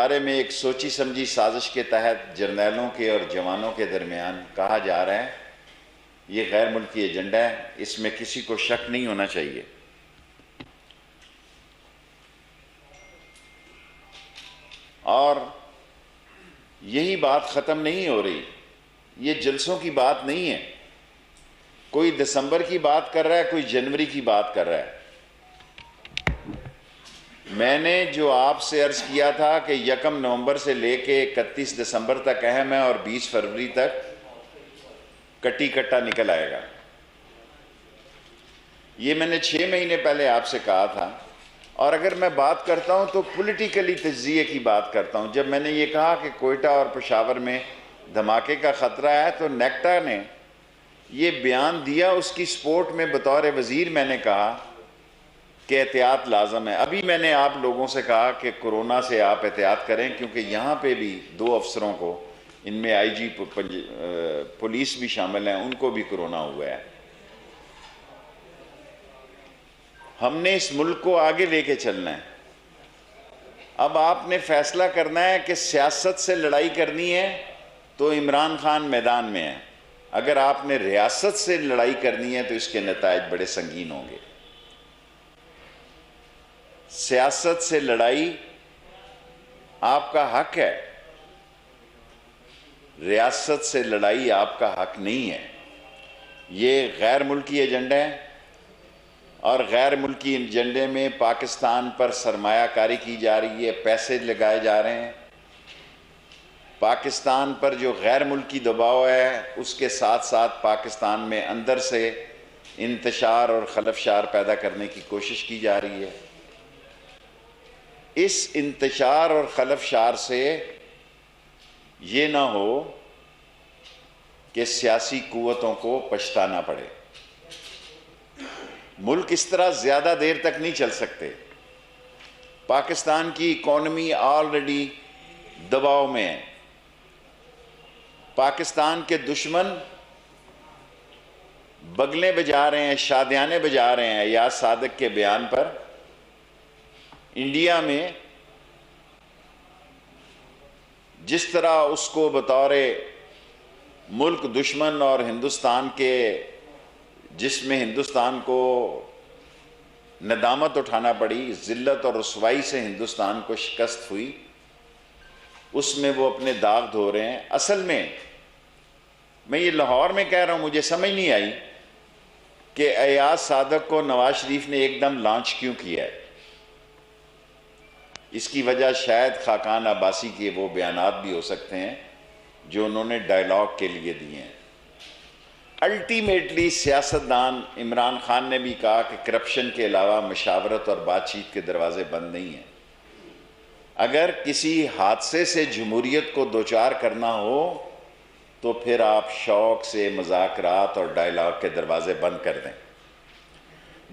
बारे में एक सोची समझी साजिश के तहत जर्नैलों के और जवानों के दरमियान कहा जा रहा है, ये गैर मुल्की एजेंडा है, इसमें किसी को शक नहीं होना चाहिए। और यही बात ख़त्म नहीं हो रही, ये जलसों की बात नहीं है। कोई दिसंबर की बात कर रहा है, कोई जनवरी की बात कर रहा है। मैंने जो आपसे अर्ज़ किया था कि 1 नवंबर से लेके 31 दिसंबर तक अहम है और 20 फरवरी तक कट्टी कट्टा निकल आएगा, ये मैंने 6 महीने पहले आपसे कहा था। और अगर मैं बात करता हूं तो पॉलिटिकली तज्ज़िये की बात करता हूं। जब मैंने ये कहा कि कोयटा और पेशावर में धमाके का ख़तरा है, तो नेक्टा ने ये बयान दिया, उसकी सपोर्ट में बतौर वज़ीर मैंने कहा कि एहतियात लाजम है। अभी मैंने आप लोगों से कहा कि कोरोना से आप एहतियात करें, क्योंकि यहाँ पे भी 2 अफसरों को, इनमें आईजी पुलिस भी शामिल हैं, उनको भी कोरोना हुआ है। हमने इस मुल्क को आगे लेके चलना है। अब आपने फैसला करना है कि सियासत से लड़ाई करनी है तो इमरान खान मैदान में है, अगर आपने रियासत से लड़ाई करनी है तो इसके नतायज बड़े संगीन होंगे। सियासत से लड़ाई आपका हक है, रियासत से लड़ाई आपका हक नहीं है। ये गैर मुल्की एजेंडा है और गैर मुल्की एजेंडे में पाकिस्तान पर सरमायाकारी की जा रही है, पैसे लगाए जा रहे हैं। पाकिस्तान पर जो गैर मुल्की दबाव है, उसके साथ साथ पाकिस्तान में अंदर से इंतशार और खलफशार पैदा करने की कोशिश की जा रही है। इस इंतशार और खलफशार से ये ना हो कि सियासी कुव्वतों को पछताना पड़े। मुल्क इस तरह ज़्यादा देर तक नहीं चल सकते। पाकिस्तान की इकॉनमी ऑलरेडी दबाव में है। पाकिस्तान के दुश्मन बगलें बजा रहे हैं, शादियाने बजा रहे हैं याद सादक के बयान पर। इंडिया में जिस तरह उसको बतौर मुल्क दुश्मन और हिंदुस्तान के, जिसमें हिंदुस्तान को नदामत उठाना पड़ी, ज़िल्लत और रुसवाई से हिंदुस्तान को शिकस्त हुई, उसमें वो अपने दाग धो रहे हैं। असल में मैं ये लाहौर में कह रहा हूँ, मुझे समझ नहीं आई कि अयाज सादक को नवाज शरीफ ने एकदम लॉन्च क्यों किया है। इसकी वजह शायद खाकान अब्बासी के वो बयानात भी हो सकते हैं जो उन्होंने डायलॉग के लिए दिए हैं। अल्टीमेटली सियासतदान इमरान खान ने भी कहा कि करप्शन के अलावा मशावरत और बातचीत के दरवाजे बंद नहीं हैं। अगर किसी हादसे से जमहूरियत को दोचार करना हो तो फिर आप शौक से मज़ाकरात और डायलॉग के दरवाजे बंद कर दें।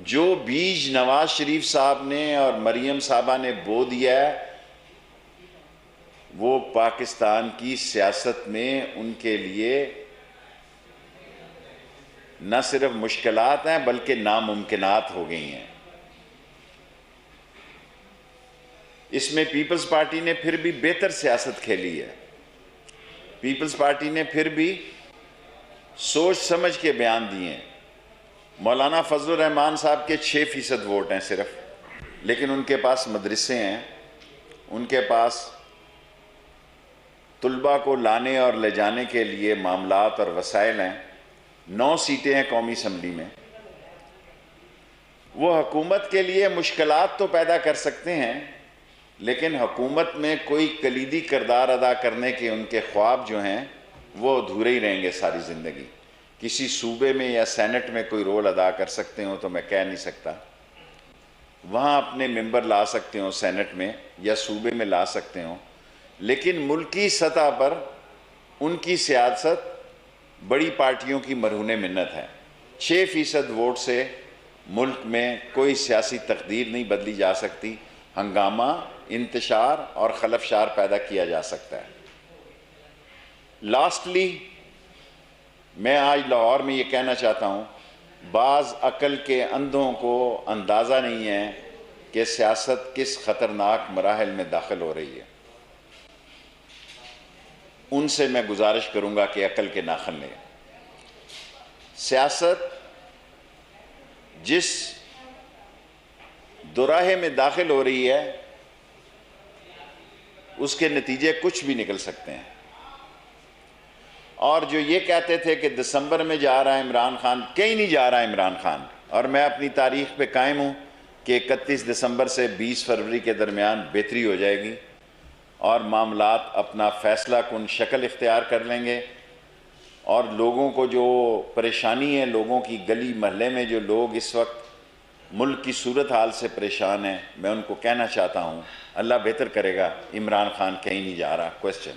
जो बीज नवाज शरीफ साहब ने और मरियम साहबा ने बो दिया है, वो पाकिस्तान की सियासत में उनके लिए न सिर्फ मुश्किलात हैं बल्कि नामुमकिनात हो गई हैं। इसमें पीपल्स पार्टी ने फिर भी बेहतर सियासत खेली है। पीपल्स पार्टी ने फिर भी सोच समझ के बयान दिए हैं। मौलाना फजलुर रहमान साहब के 6% वोट हैं सिर्फ, लेकिन उनके पास मदरसे हैं, उनके पास तुलबा को लाने और ले जाने के लिए मामलात और वसाइल हैं। 9 सीटें हैं कौमी असम्बली में। वो हुकूमत के लिए मुश्किलात तो पैदा कर सकते हैं, लेकिन हुकूमत में कोई कलीदी किरदार अदा करने के उनके ख्वाब जो हैं वो अधूरे ही रहेंगे सारी ज़िंदगी। किसी सूबे में या सेनेट में कोई रोल अदा कर सकते हो तो मैं कह नहीं सकता, वहाँ अपने मेंबर ला सकते हो, सेनेट में या सूबे में ला सकते हो, लेकिन मुल्की सतह पर उनकी सियासत बड़ी पार्टियों की मरहून मिन्नत है। 6% वोट से मुल्क में कोई सियासी तकदीर नहीं बदली जा सकती। हंगामा, इंतशार और खलफशार पैदा किया जा सकता है। लास्टली मैं आज लाहौर में ये कहना चाहता हूँ, बाज़ अकल के अंधों को अंदाज़ा नहीं है कि सियासत किस ख़तरनाक मराहल में दाखिल हो रही है। उनसे मैं गुजारिश करूँगा कि अकल के नाखन लें। सियासत जिस दुराहे में दाखिल हो रही है उसके नतीजे कुछ भी निकल सकते हैं। और जो ये कहते थे कि दिसंबर में जा रहा है इमरान खान, कहीं नहीं जा रहा है इमरान खान। और मैं अपनी तारीख पे कायम हूँ कि 31 दिसंबर से 20 फरवरी के दरमियान बेहतरी हो जाएगी और मामलात अपना फ़ैसला कुन शक्ल इख्तियार कर लेंगे। और लोगों को जो परेशानी है, लोगों की गली महल्ले में जो लोग इस वक्त मुल्क की सूरत हाल से परेशान हैं, मैं उनको कहना चाहता हूँ अल्लाह बेहतर करेगा। इमरान खान कहीं नहीं जा रहा। क्वेश्चन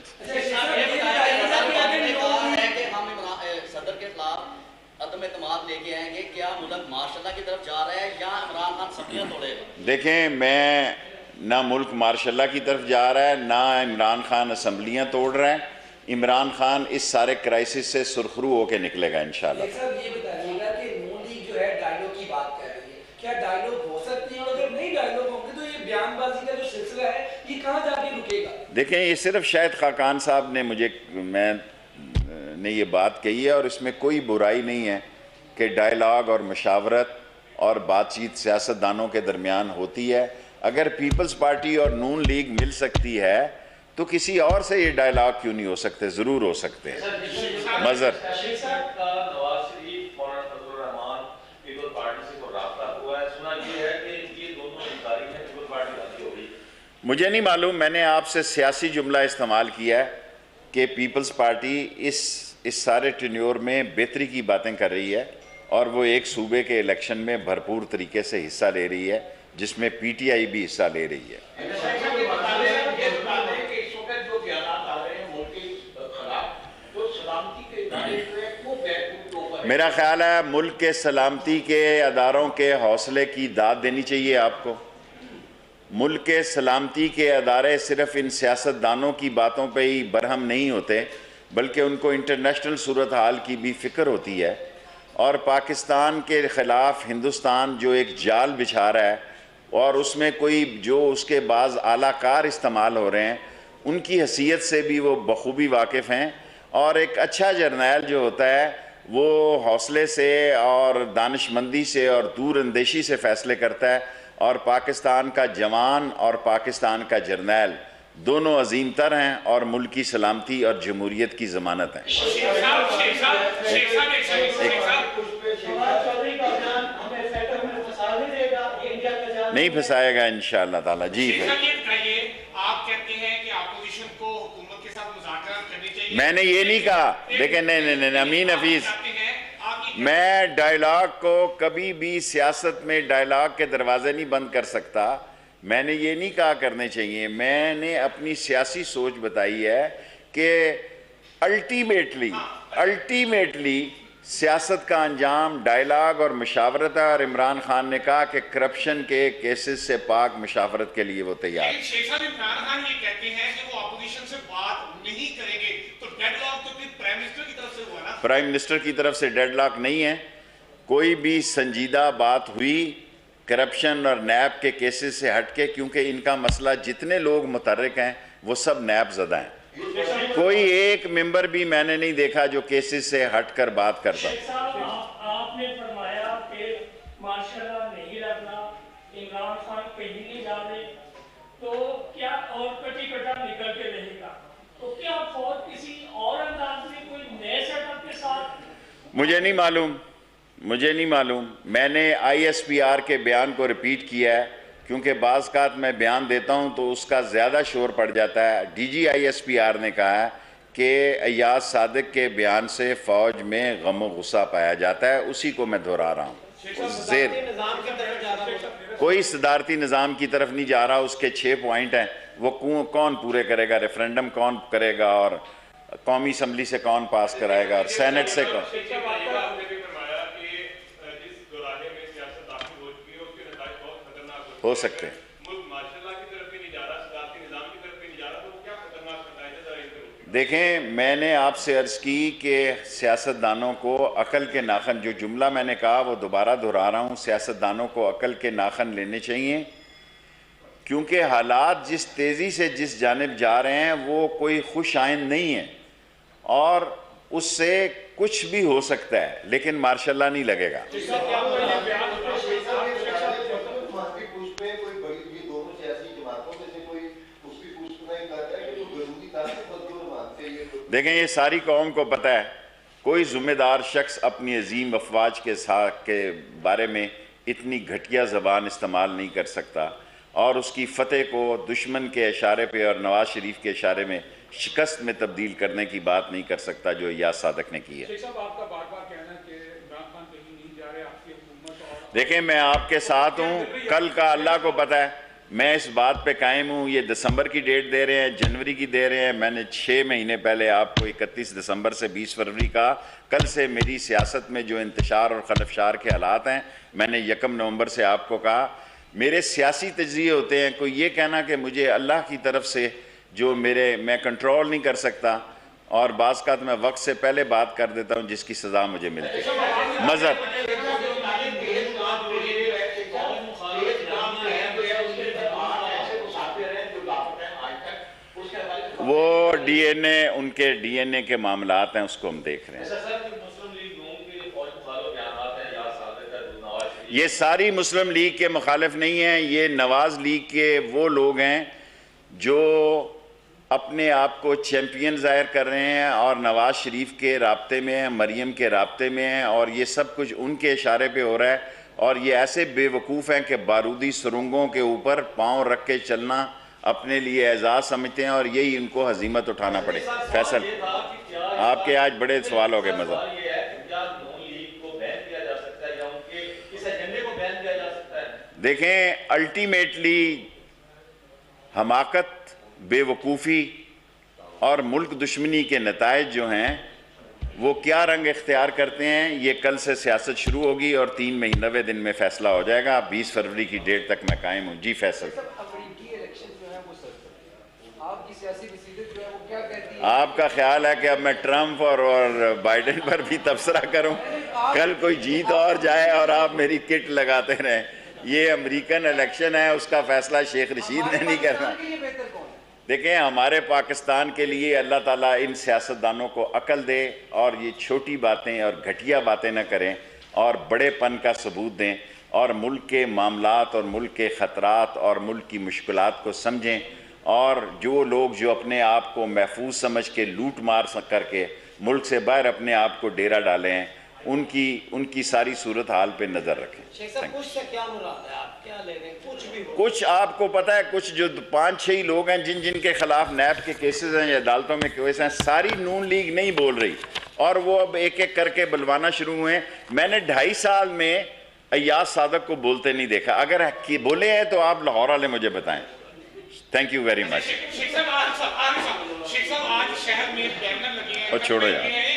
लेके आएंगे, क्या मुल्क मार्शल की तरफ जा रहा है या इमरान खान सब्जियां तोड़ेगा? देखें, मैं ना मुल्क मार्शल की तरफ जा रहा है ना इमरान खान असम्बलियां तोड़ रहा है। इमरान खान इस सारे क्राइसिस से सुरखरू होकर निकलेगा इंशाल्लाह। सर ये बताइएगा कि नून लीग जो है डायलॉग की बात कर रही है, क्या डायलॉग हो सकती है? और अगर नहीं डायलॉग होंगे तो ये बयानबाजी का जो सिलसिला है ये कहाँ जाके रुकेगा? देखें, ये सिर्फ शायद खाकान साहब ने मैंने ये बात कही है और इसमें कोई बुराई नहीं है कि डायलॉग और मशावरत और बातचीत सियासतदानों के दरमियान होती है। अगर पीपल्स पार्टी और नून लीग मिल सकती है तो किसी और से ये डायलॉग क्यों नहीं हो सकते? ज़रूर हो सकते हैं। मज़र मुझे नहीं मालूम, मैंने आपसे सियासी जुमला इस्तेमाल किया है कि पीपल्स पार्टी इस सारे टेन्योर में बेहतरी की बातें कर रही है और वो एक सूबे के इलेक्शन में भरपूर तरीके से हिस्सा ले रही है, जिसमें पीटीआई भी हिस्सा ले रही है। मेरा ख्याल है मुल्क के सलामती के अदारों के हौसले की दाद देनी चाहिए आपको। मुल्क के सलामती के अदारे सिर्फ इन सियासतदानों की बातों पे ही बरहम नहीं होते, बल्कि उनको इंटरनेशनल सूरत हाल की भी फ़िक्र होती है। और पाकिस्तान के ख़िलाफ़ हिंदुस्तान जो एक जाल बिछा रहा है और उसमें कोई जो उसके बाज़ आलाकार इस्तेमाल हो रहे हैं, उनकी हैसियत से भी वो बखूबी वाकिफ़ हैं। और एक अच्छा जर्नैल जो होता है वो हौसले से और दानिशमंदी से और दूर अंदेशी से फ़ैसले करता है। और पाकिस्तान का जवान और पाकिस्तान का जर्नैल दोनों अजीम तर हैं और मुल्क की सलामती और जमहूरियत की ज़मानत हैं। नहीं फंसाएगा इंशाअल्लाह ताला। जी आप कहते हैं कि अपोजिशन को हुकूमत के साथ मुज़ाकरात करनी चाहिए। मैंने ये नहीं कहा। देखें, नहीं अमीन हफीज़, मैं डायलॉग को कभी भी सियासत में डायलॉग के दरवाजे नहीं बंद कर सकता। मैंने ये नहीं कहा करने चाहिए। मैंने अपनी सियासी सोच बताई है कि अल्टीमेटली सियासत का अंजाम डायलॉग और मशावरत है। और इमरान खान ने कहा कि करप्शन के केसेस से पाक मशावरत के लिए वो तैयार है। इमरान खान ये कहते हैं कि वो अपोजिशन से बात नहीं करेंगे, तो डेडलॉक तो फिर प्राइम मिनिस्टर की तरफ से हुआ ना? प्राइम मिनिस्टर की तरफ से डेडलॉक नहीं है। कोई भी संजीदा बात हुई करप्शन और नैब के केसेस से हटके, क्योंकि इनका मसला जितने लोग मुतर्रिक हैं वो सब नैब ज़दा हैं। कोई एक मेंबर भी मैंने नहीं देखा जो केसेस से हटकर बात करता। आपने फरमाया कि माशाल्लाह नहीं लगना, इमरान खान कहीं नहीं जा रहे, तो क्या और कटी कटा निकल के रहेगा? तो क्या फौज किसी और अंदाज में कोई नए सेटअप के साथ? मुझे नहीं मालूम। मैंने ISPR के बयान को रिपीट किया है, क्योंकि बाज़ मैं बयान देता हूं तो उसका ज़्यादा शोर पड़ जाता है। DG ISPR ने कहा है कि अय्याज सादिक के बयान से फ़ौज में गम गुस्सा पाया जाता है। उसी को मैं दोहरा रहा हूँ। कोई सदारती निज़ाम की तरफ नहीं जा रहा। उसके 6 पॉइंट हैं, वो कौन पूरे करेगा? रेफरेंडम कौन करेगा और कौमी असम्बली से कौन पास कराएगा और सेनेट से कौन? हो सकते हैं। देखें, मैंने आपसे अर्ज़ की कि सियासतदानों को अकल के नाखन, जो जुमला मैंने कहा वो दोबारा दोहरा रहा हूँ, सियासतदानों को अकल के नाखन लेने चाहिए, क्योंकि हालात जिस तेज़ी से जिस जानिब जा रहे हैं वो कोई खुश आइंद नहीं है। और उससे कुछ भी हो सकता है, लेकिन मार्शल नहीं लगेगा। देखें, ये सारी कौम को पता है, कोई ज़िम्मेदार शख्स अपनी अजीम अफवाज के साथ के बारे में इतनी घटिया ज़बान इस्तेमाल नहीं कर सकता और उसकी फ़तेह को दुश्मन के इशारे पे और नवाज शरीफ के इशारे में शिकस्त में तब्दील करने की बात नहीं कर सकता जो याद सादक ने की है। देखें, मैं आपके साथ हूँ, कल का अल्लाह को पता है, मैं इस बात पे कायम हूँ। ये दिसंबर की डेट दे रहे हैं, जनवरी की दे रहे हैं, मैंने 6 महीने पहले आपको 31 दिसंबर से 20 फरवरी का, कल से मेरी सियासत में जो इंतशार और खलफशार के हालात हैं, मैंने 1 नवंबर से आपको कहा, मेरे सियासी तजज़िये होते हैं। कोई ये कहना कि मुझे अल्लाह की तरफ से जो मैं कंट्रोल नहीं कर सकता, और बाज़ का मैं वक्त से पहले बात कर देता हूँ जिसकी सज़ा मुझे मिलती है। मज़हब वो डीएनए, उनके डीएनए के मामलात हैं, उसको हम देख रहे हैं। ये सारी मुस्लिम लीग के मुखालिफ नहीं हैं, ये नवाज लीग के वो लोग हैं जो अपने आप को चैम्पियन ज़ाहिर कर रहे हैं और नवाज शरीफ के राब्ते में हैं, मरियम के राब्ते में हैं, और ये सब कुछ उनके इशारे पे हो रहा है। और ये ऐसे बेवकूफ़ हैं कि बारूदी सुरंगों के ऊपर पाँव रख के चलना अपने लिए एजाज़ समझते हैं, और यही इनको हजीमत उठाना पड़े। फैसल, आपके आज बड़े सवाल हो गए। मज़हब देखें, अल्टीमेटली हमाकत, बेवकूफ़ी और मुल्क दुश्मनी के नताइज जो हैं वो क्या रंग इख्तियार करते हैं, ये कल से सियासत शुरू होगी और 3 महीने दिन में फ़ैसला हो जाएगा। 20 फरवरी की डेट तक मैं कायम हूँ। जी फैसल, आपका ख्याल है कि अब मैं ट्रंप और बाइडेन पर भी तबसरा करूं? कल कोई जीत और जाए और आप मेरी किट लगाते रहें। ये अमेरिकन इलेक्शन है, उसका फैसला शेख रशीद ने नहीं करना। देखें, हमारे पाकिस्तान के लिए अल्लाह ताला इन सियासतदानों को अकल दे और ये छोटी बातें और घटिया बातें न करें और बड़ेपन का सबूत दें और मुल्क के मामलात और मुल्क के ख़तरात और मुल्क की मुश्किलात को समझें। और जो लोग जो अपने आप को महफूज समझ के लूट मार करके मुल्क से बाहर अपने आप को डेरा डाले हैं, उनकी सारी सूरत हाल पे नज़र रखें। कुछ आपको पता है, कुछ जो 5-6 लोग हैं जिन के खिलाफ नैब के केसेस हैं या अदालतों में केस हैं, सारी नून लीग नहीं बोल रही और वो अब एक एक करके बुलवाना शुरू हुए हैं। मैंने 2.5 साल में अय्याज सादक को बोलते नहीं देखा। अगर बोले हैं तो आप लाहौर वाले मुझे बताएं। Thank you very much. Sheikh साहब आज शहर में बैनर लगे हैं, और छोड़ो यार।